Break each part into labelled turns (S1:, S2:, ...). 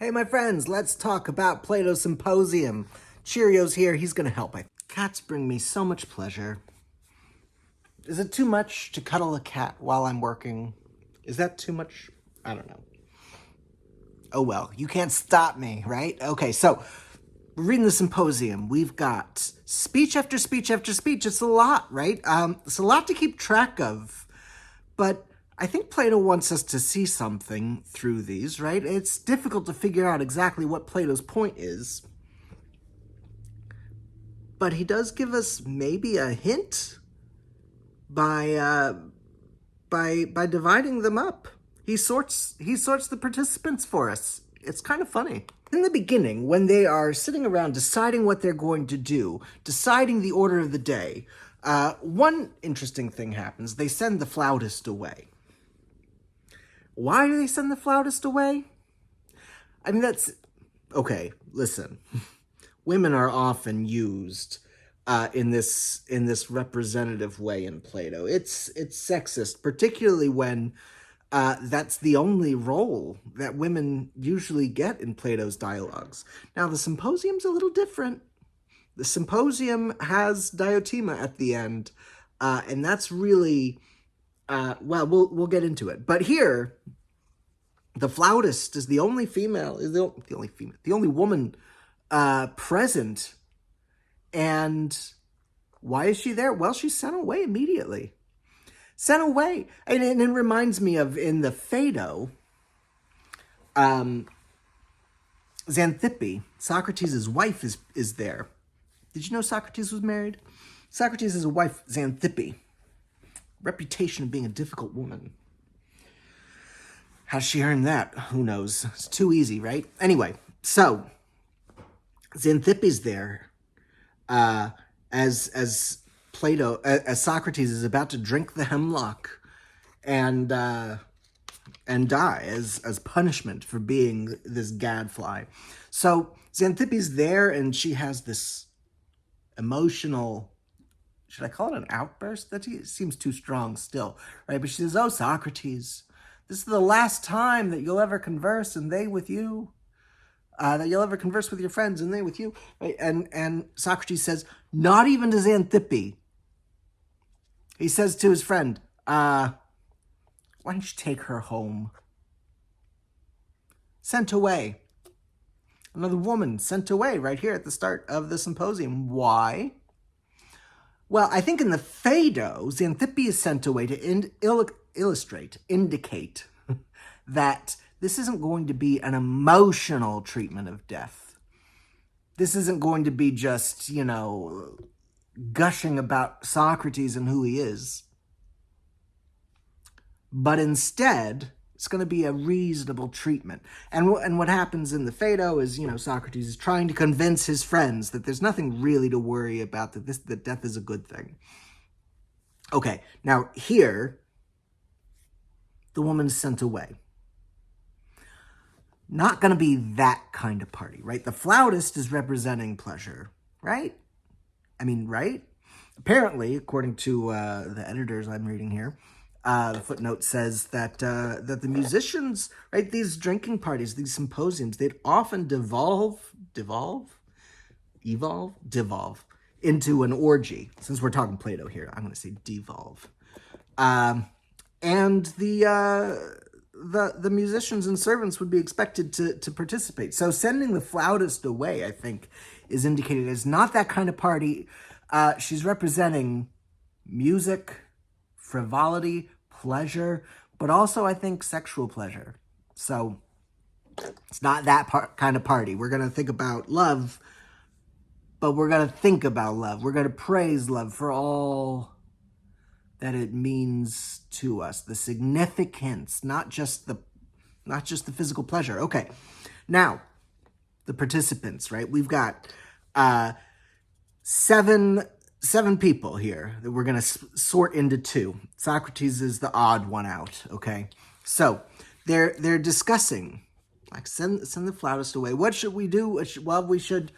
S1: Hey, my friends, let's talk about Plato's Symposium. Cheerios here, he's gonna help. Cats bring me so much pleasure. Is it too much to cuddle a cat while I'm working? Is that too much? I don't know. Oh well, you can't stop me, right? Okay, so we're reading the Symposium. We've got speech after speech after speech. It's a lot, right? It's a lot to keep track of. But I think Plato wants us to see something through these, right? It's difficult to figure out exactly what Plato's point is. But he does give us maybe a hint by dividing them up. He sorts the participants for us. It's kind of funny. In the beginning, when they are sitting around deciding what they're going to do, deciding the order of the day, one interesting thing happens. They send the flautist away. Why do they send the flautist away? I mean, that's... Okay, listen. Women are often used in this representative way in Plato. It's sexist, particularly when that's the only role that women usually get in Plato's dialogues. Now, the Symposium's a little different. The Symposium has Diotima at the end, and that's really... well, we'll get into it. But here, the flautist is the only female, the only woman present. And why is she there? Well, she's sent away immediately. Sent away. And it reminds me of, in the Phaedo, Xanthippe, Socrates' wife, is there. Did you know Socrates was married? Socrates' wife, Xanthippe. Reputation of being a difficult woman. How's she earned that? Who knows? It's too easy, right? Anyway, so Xanthippe's there as Plato, as Socrates is about to drink the hemlock and die as punishment for being this gadfly. So Xanthippe's there, and she has this emotional... Should I call it an outburst? That seems too strong still, right? But she says, "Oh, Socrates, this is the last time that you'll ever converse, and they with you. That you'll ever converse with your friends, and they with you." Right? And Socrates says, not even to Xanthippe. He says to his friend, "Why don't you take her home?" Sent away. Another woman sent away right here at the start of the Symposium. Why? Well, I think in the Phaedo, Xanthippe is sent away to indicate that this isn't going to be an emotional treatment of death. This isn't going to be just, gushing about Socrates and who he is. But instead, it's going to be a reasonable treatment. And what happens in the Phaedo is, Socrates is trying to convince his friends that there's nothing really to worry about, that death is a good thing. Okay, now here, the woman's sent away. Not going to be that kind of party, right? The flautist is representing pleasure, right? I mean, right? Apparently, according to the editors I'm reading here, the footnote says that the musicians, right, these drinking parties, these symposiums, they'd often devolve into an orgy. Since we're talking Plato here, I'm going to say devolve. And the musicians and servants would be expected to participate. So sending the flautist away, I think, is indicated as not that kind of party. She's representing music, frivolity, pleasure, but also, I think, sexual pleasure. So it's not that kind of party. We're going to think about love, but we're going to think about love. We're going to praise love for all that it means to us, the significance, not just the physical pleasure. Okay, now the participants, right? We've got seven people here that we're going to sort into two. Socrates is the odd one out, okay? So they're discussing, like, send the flautist away. What should we do? Well, we should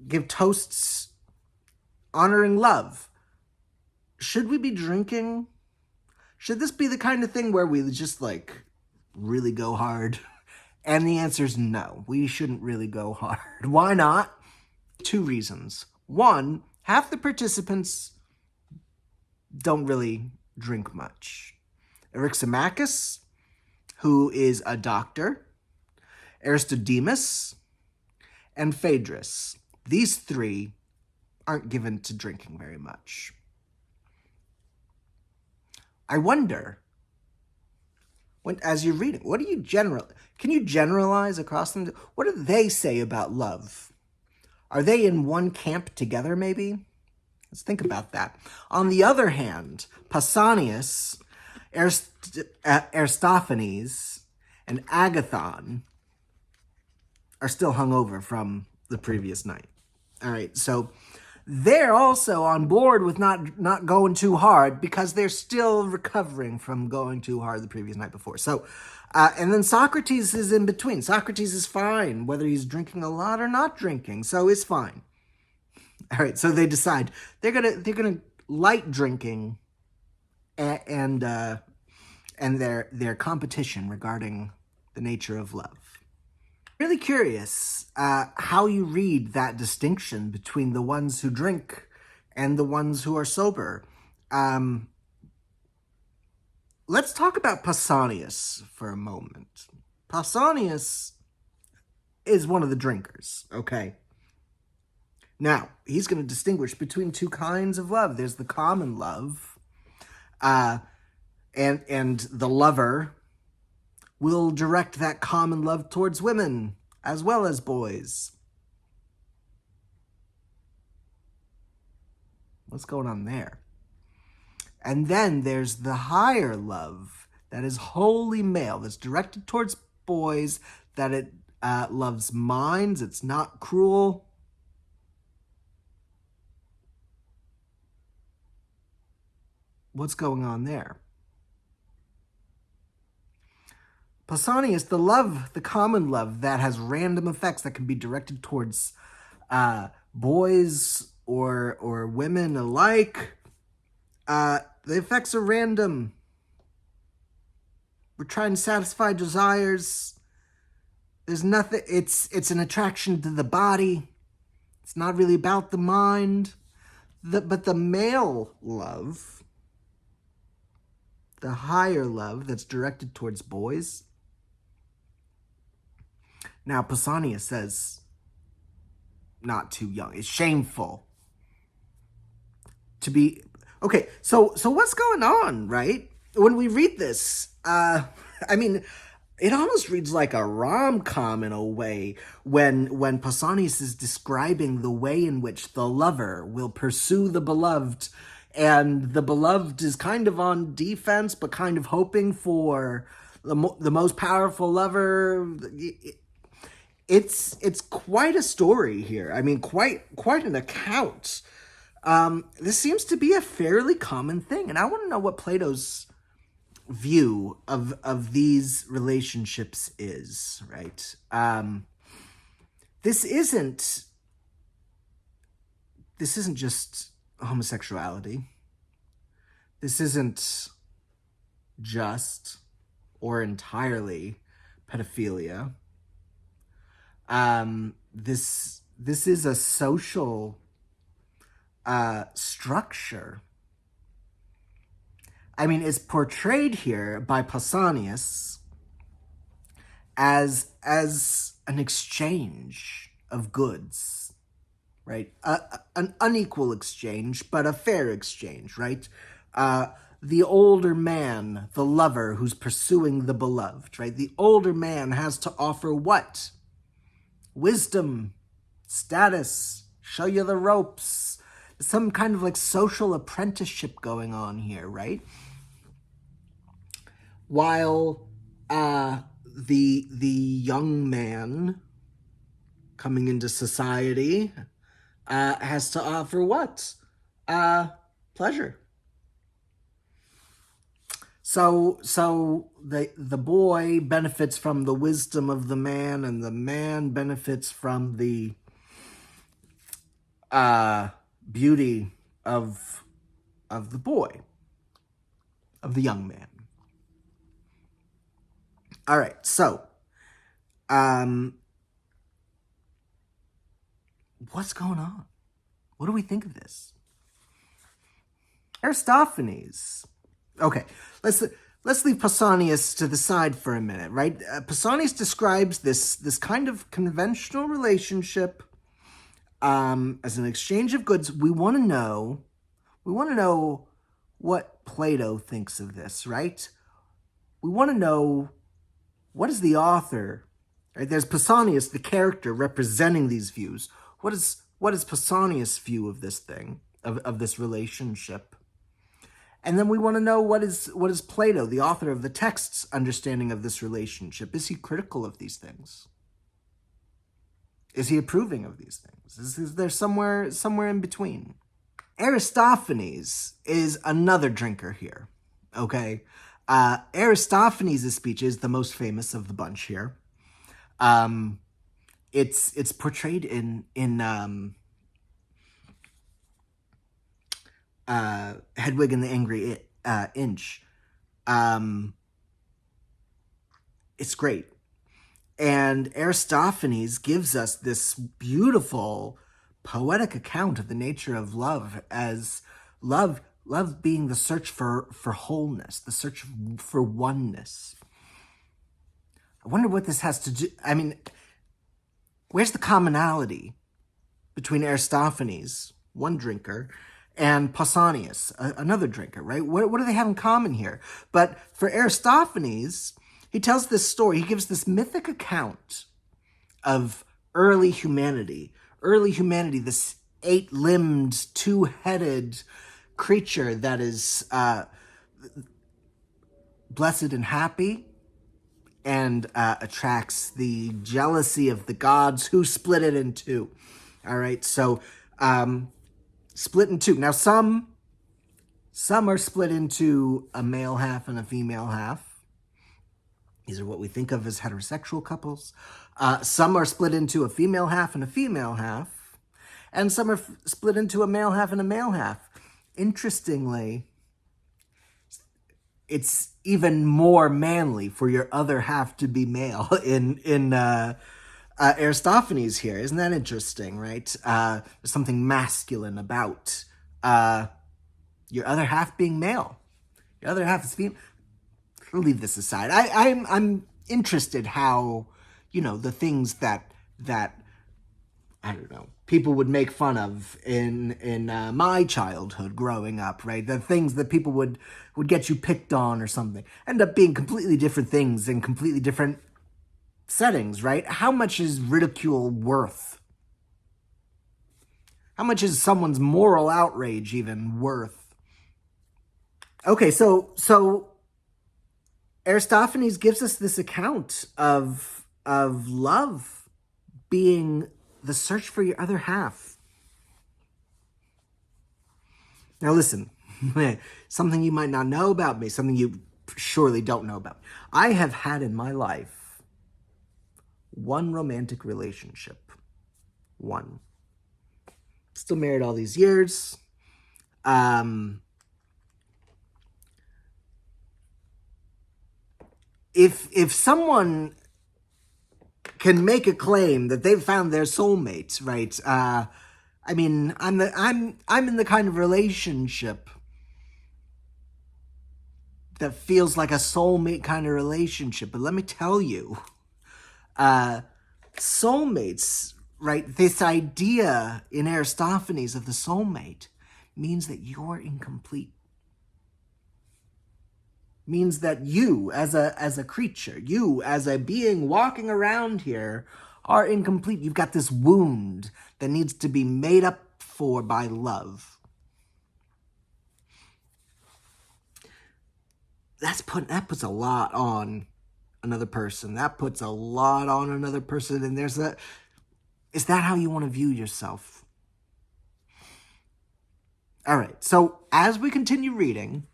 S1: give toasts honoring love. Should we be drinking? Should this be the kind of thing where we just, really go hard And the answer is no. We shouldn't really go hard. Why not? Two reasons. One, half the participants don't really drink much. Eryximachus, who is a doctor, Aristodemus, and Phaedrus. These three aren't given to drinking very much. I wonder, as you're reading, can you generalize across them? What do they say about love? Are they in one camp together, maybe? Let's think about that. On the other hand, Pausanias, Aristophanes, and Agathon are still hungover from the previous night. All right, so they're also on board with not going too hard because they're still recovering from going too hard the previous night before. So, and then Socrates is in between. Socrates is fine, whether he's drinking a lot or not drinking, so it's fine. All right, so they decide they're gonna light drinking and their competition regarding the nature of love. Really curious how you read that distinction between the ones who drink and the ones who are sober. Let's talk about Pausanias for a moment. Pausanias is one of the drinkers, okay? Now, he's going to distinguish between two kinds of love. There's the common love, and the lover will direct that common love towards women as well as boys. What's going on there? And then there's the higher love that is wholly male, that's directed towards boys, that it loves minds, it's not cruel. What's going on there? Pausanias, the common love that has random effects that can be directed towards boys or women alike. The effects are random. We're trying to satisfy desires. There's nothing. It's an attraction to the body. It's not really about the mind. But the male love, the higher love that's directed towards boys. Now, Pausanias says, not too young. It's shameful to be... Okay, so what's going on, right? When we read this, I mean, it almost reads like a rom-com in a way when Pausanias is describing the way in which the lover will pursue the beloved, and the beloved is kind of on defense, but kind of hoping for the most powerful lover. It's quite a story here. I mean, quite an account. This seems to be a fairly common thing, and I want to know what Plato's view of these relationships is, right? This isn't just homosexuality. This isn't just or entirely pedophilia. This is a social structure. I mean, it's portrayed here by Pausanias as an exchange of goods, right? An unequal exchange, but a fair exchange, right? The older man, the lover who's pursuing the beloved, right? The older man has to offer what? Wisdom, status, show you the ropes, some kind of like social apprenticeship going on here, right? While the young man coming into society has to offer what? Pleasure. So the boy benefits from the wisdom of the man, and the man benefits from the beauty of the boy, of the young man. All right, so Um, what's going on? What do we think of this? Aristophanes. Okay, let's let's leave Pausanias to the side for a minute, right? Pausanias describes this kind of conventional relationship as an exchange of goods. We want to know what Plato thinks of this, right? We want to know, what is the author? Right? There's Pausanias, the character representing these views. What is Pausanias' view of this thing, of this relationship? And then we want to know, what is Plato, the author of the text's understanding of this relationship? Is he critical of these things? Is he approving of these things? Is there somewhere in between? Aristophanes is another drinker here. Okay, Aristophanes' speech is the most famous of the bunch here. It's portrayed in Hedwig and the Angry Inch. It's great. And Aristophanes gives us this beautiful poetic account of the nature of love, as love being the search for wholeness, the search for oneness. I wonder what this has to do. I mean, where's the commonality between Aristophanes, one drinker, and Pausanias, another drinker, right? What do they have in common here? But for Aristophanes, he tells this story. He gives this mythic account of early humanity. Early humanity, this 8-limbed, 2-headed creature that is blessed and happy, and attracts the jealousy of the gods, who split it in two. All right, so split in two. Now, some are split into a male half and a female half. These are what we think of as heterosexual couples. Some are split into a female half and a female half. And some are split into a male half and a male half. Interestingly, it's even more manly for your other half to be male in Aristophanes here. Isn't that interesting, right? There's something masculine about your other half being male. Your other half is female. I'll leave this aside. I'm interested how, the things that I don't know, people would make fun of in my childhood growing up, right? The things that people would get you picked on or something end up being completely different things in completely different settings, right? How much is ridicule worth? How much is someone's moral outrage even worth? Okay, so Aristophanes gives us this account of love being the search for your other half. Now listen, something you might not know about me, something you surely don't know about me. I have had in my life one romantic relationship. One. Still married all these years. If someone can make a claim that they've found their soulmate, right? I mean, I'm in the kind of relationship that feels like a soulmate kind of relationship. But let me tell you, soulmates, right? This idea in Aristophanes of the soulmate means that you're incomplete. Means that you, as a creature, you as a being walking around here, are incomplete. You've got this wound that needs to be made up for by love. That puts a lot on another person. That puts a lot on another person. And is that how you want to view yourself? All right. So as we continue reading,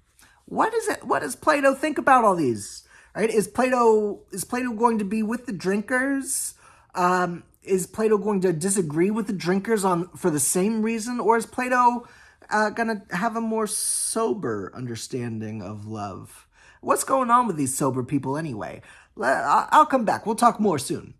S1: what does Plato think about all these? Right? Is Plato going to be with the drinkers? Is Plato going to disagree with the drinkers for the same reason? Or is Plato going to have a more sober understanding of love? What's going on with these sober people anyway? I'll come back. We'll talk more soon.